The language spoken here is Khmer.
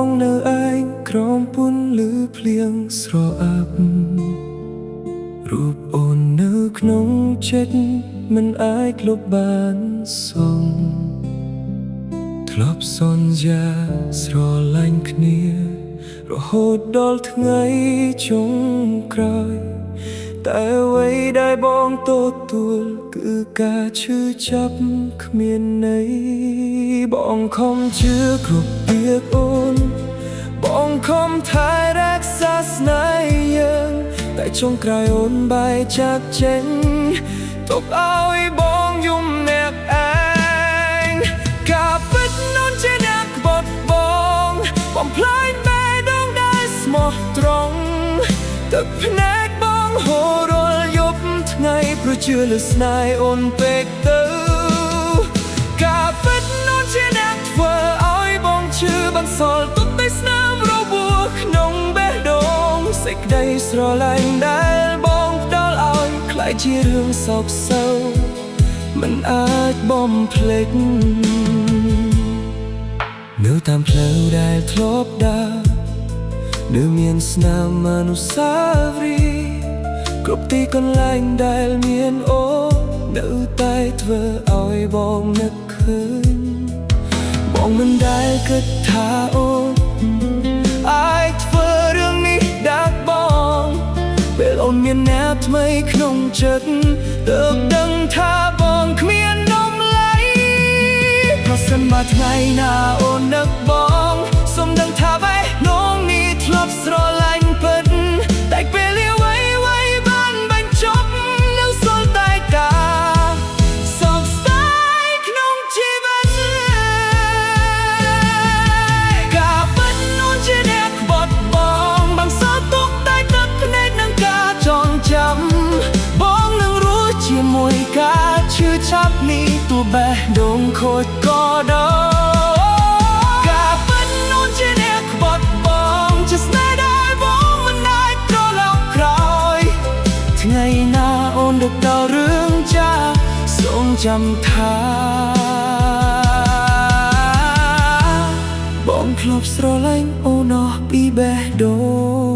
ងនៅឯងក្រោមពន្លឺភ្លៀងស្រអាប់រូបអូននៅក្នុងចិត្តមិនអាចលុបបានសងធ្លាប់សន្យាស្រឡាញ់គ្នារហូតដល់ថ្ងៃចុងក្រោយតែអ្វីដែលបងទទួលគឺការឈឺចាប់គ្មានន័យបងខំជឿគ្រប់ពាក្យអូនបងខំថែរក្សាស្នេហ៍យើងតែចុងក្រោយអូនបែកចាកចេញទុកឲ្យបងយំអ្នកឯងការពិតនោះជាអ្នកបត់បងបំផ្លាញបេះដូងដែលស្មោះត្រង់ទឹកភ្នែកបងហូររាល់យប់ថ្ងៃព្រោះជឿលើស្នេហ៍អូនពេកទៅការពិតនោះជាអ្នកធ្វើឲ្យបងឈឺបន្សល់ទុកតែស្នាមរបួសក្នុងបេះដូងសេចក្តីស្រឡាញ់ដែលបងផ្ដល់ឲ្យក្លាយជារឿងសោកសៅមិនអាចបំភ្លេចនៅតាមផ្លូវដែលធ្លាប់ដើរនៅមានស្នាមអនុស្សាវរីយ៍គ្រប់ទីកន្លែងដែលមានអូននៅតែធ្វើឲ្យបងនឹកឃើញបងមិនដែលគិតថាអូនអាចធ្វើរឿងនេះដាក់បងពេលអូនមានអ្នកថ្មីក្នុងចិត្តទើបដឹងថាបងគ្មាននំលៃប្រសិនបើថ្ងៃណាអូននឹកបងសូមដឹងថាបេះដូងនេះធ្លាប់ស្រឡាញ់ពិតតែពេលលាវៃបានបញ្ចប់នៅសល់តែការសោកស្ដាយក្នុងជីវិតការពិតនោះជាអ្នកបត់បងបានសល់ទុកតែទឹកភ្នែកនិងការចងចាំបងនឹងរស់ជាមួយការឈឺចាប់នេះទោះបេះដូងខូចក៏ដោយថ្ងៃណាអូនដឹកដល់រឿងចាស់សូមចាំថាបងធ្លាប់ស្រឡាញ់អូនអស់ពីបេះដូង